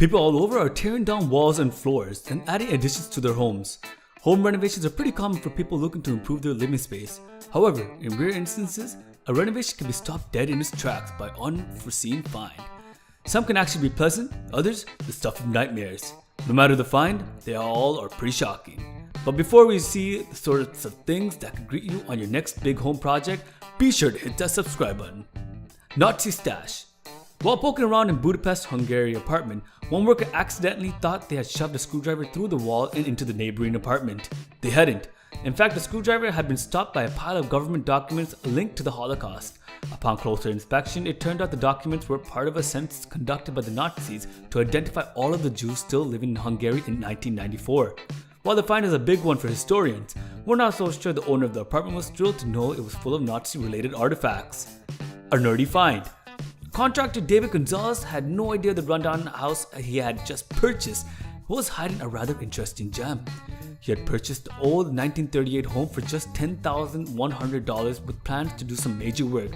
People all over are tearing down walls and floors and adding additions to their homes. Home renovations are pretty common for people looking to improve their living space. However, in rare instances, a renovation can be stopped dead in its tracks by unforeseen find. Some can actually be pleasant, others the stuff of nightmares. No matter the find, they all are pretty shocking. But before we see the sorts of things that could greet you on your next big home project, be sure to hit that subscribe button. Nazi stash. While poking around in Budapest, Hungary apartment, one worker accidentally thought they had shoved a screwdriver through the wall and into the neighboring apartment. They hadn't. In fact, the screwdriver had been stopped by a pile of government documents linked to the Holocaust. Upon closer inspection, it turned out the documents were part of a census conducted by the Nazis to identify all of the Jews still living in Hungary in 1994. While the find is a big one for historians, we're not so sure the owner of the apartment was thrilled to know it was full of Nazi-related artifacts. A nerdy find. Contractor David Gonzalez had no idea the rundown house he had just purchased was hiding a rather interesting gem. He had purchased the old 1938 home for just $10,100 with plans to do some major work.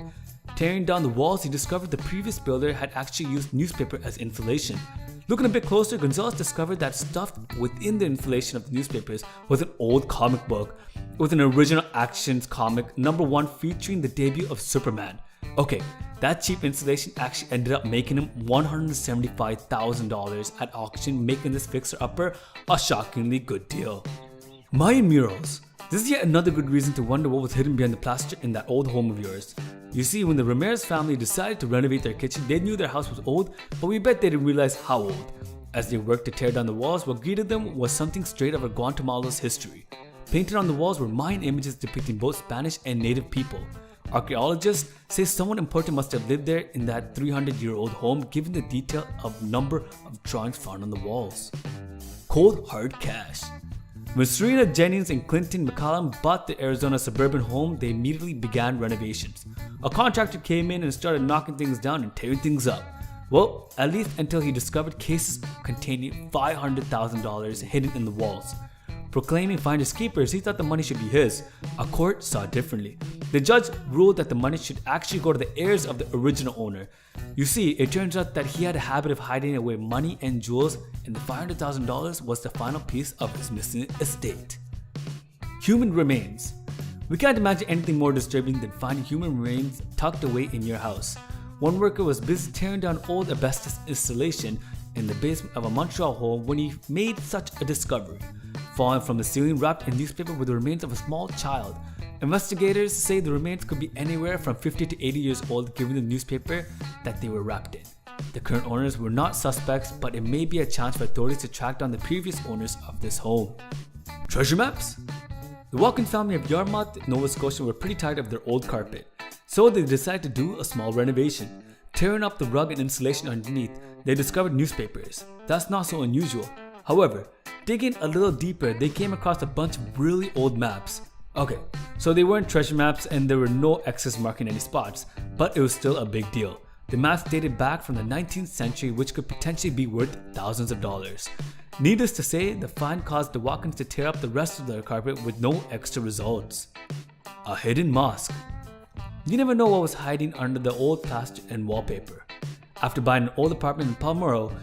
Tearing down the walls, he discovered the previous builder had actually used newspaper as insulation. Looking a bit closer, Gonzalez discovered that stuffed within the insulation of the newspapers was an old comic book with an original Action Comics #1 featuring the debut of Superman. Okay, that cheap insulation actually ended up making him $175,000 at auction, making this fixer-upper a shockingly good deal. Mayan murals. This is yet another good reason to wonder what was hidden behind the plaster in that old home of yours. You see, when the Ramirez family decided to renovate their kitchen, they knew their house was old, but we bet they didn't realize how old. As they worked to tear down the walls, what greeted them was something straight out of Guatemala's history. Painted on the walls were Mayan images depicting both Spanish and native people. Archaeologists say someone important must have lived there in that 300-year-old home, given the detail of number of drawings found on the walls. Cold hard cash. When Serena Jennings and Clinton McCallum bought the Arizona suburban home, they immediately began renovations. A contractor came in and started knocking things down and tearing things up. Well, at least until he discovered cases containing $500,000 hidden in the walls. Proclaiming finders keepers, he thought the money should be his. A court saw it differently. The judge ruled that the money should actually go to the heirs of the original owner. You see, it turns out that he had a habit of hiding away money and jewels, and the $500,000 was the final piece of his missing estate. Human remains. We can't imagine anything more disturbing than finding human remains tucked away in your house. One worker was busy tearing down old asbestos installation in the basement of a Montreal home when he made such a discovery. Falling from the ceiling wrapped in newspaper were the remains of a small child. Investigators say the remains could be anywhere from 50 to 80 years old given the newspaper that they were wrapped in. The current owners were not suspects, but it may be a chance for authorities to track down the previous owners of this home. Treasure maps? The Walken family of Yarmouth, Nova Scotia were pretty tired of their old carpet, so they decided to do a small renovation. Tearing up the rug and insulation underneath, they discovered newspapers. That's not so unusual. However, digging a little deeper, they came across a bunch of really old maps. Okay, so they weren't treasure maps and there were no X's marking any spots, but it was still a big deal. The maps dated back from the 19th century, which could potentially be worth thousands of dollars. Needless to say, the find caused the Walkens to tear up the rest of their carpet with no extra results. A hidden mosque. You never know what was hiding under the old plaster and wallpaper. After buying an old apartment in Palmero,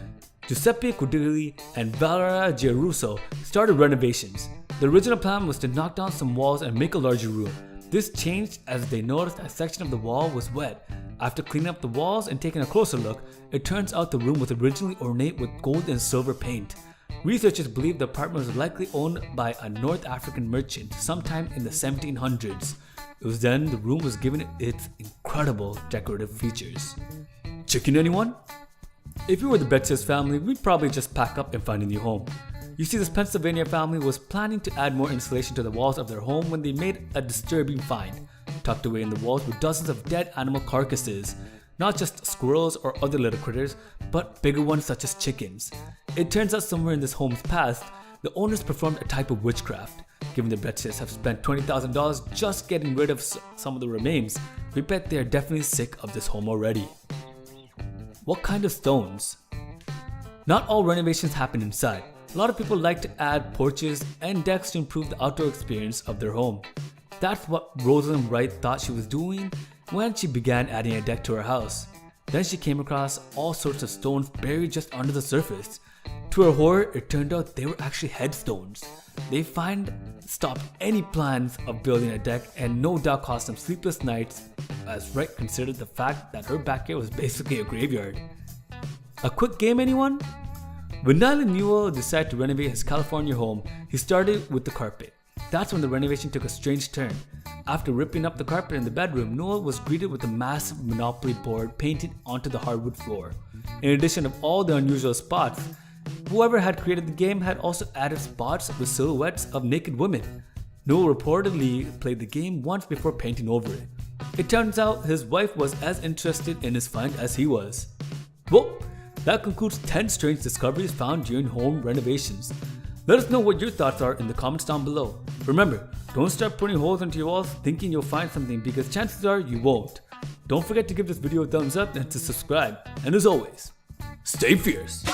Giuseppe Codilli and Valeria Giarusso started renovations. The original plan was to knock down some walls and make a larger room. This changed as they noticed a section of the wall was wet. After cleaning up the walls and taking a closer look, it turns out the room was originally ornate with gold and silver paint. Researchers believe the apartment was likely owned by a North African merchant sometime in the 1700s. It was then the room was given its incredible decorative features. Chicken anyone? If we were the Betzius family, we'd probably just pack up and find a new home. You see, this Pennsylvania family was planning to add more insulation to the walls of their home when they made a disturbing find. Tucked away in the walls were dozens of dead animal carcasses. Not just squirrels or other little critters, but bigger ones such as chickens. It turns out somewhere in this home's past, the owners performed a type of witchcraft. Given the Betzius have spent $20,000 just getting rid of some of the remains, we bet they are definitely sick of this home already. What kind of stones? Not all renovations happen inside. A lot of people like to add porches and decks to improve the outdoor experience of their home. That's what Rosalind Wright thought she was doing when she began adding a deck to her house. Then she came across all sorts of stones buried just under the surface. To her horror, it turned out they were actually headstones. They find stopped any plans of building a deck and no doubt caused some sleepless nights, as Wright considered the fact that her backyard was basically a graveyard. A quick game, anyone? When Nyland Newell decided to renovate his California home, he started with the carpet. That's when the renovation took a strange turn. After ripping up the carpet in the bedroom, Newell was greeted with a massive Monopoly board painted onto the hardwood floor. In addition of all the unusual spots, whoever had created the game had also added spots with silhouettes of naked women. Newell reportedly played the game once before painting over it. It turns out his wife was as interested in his find as he was. Well, that concludes 10 strange discoveries found during home renovations. Let us know what your thoughts are in the comments down below. Remember, don't start putting holes into your walls thinking you'll find something, because chances are you won't. Don't forget to give this video a thumbs up and to subscribe. And as always, stay fierce.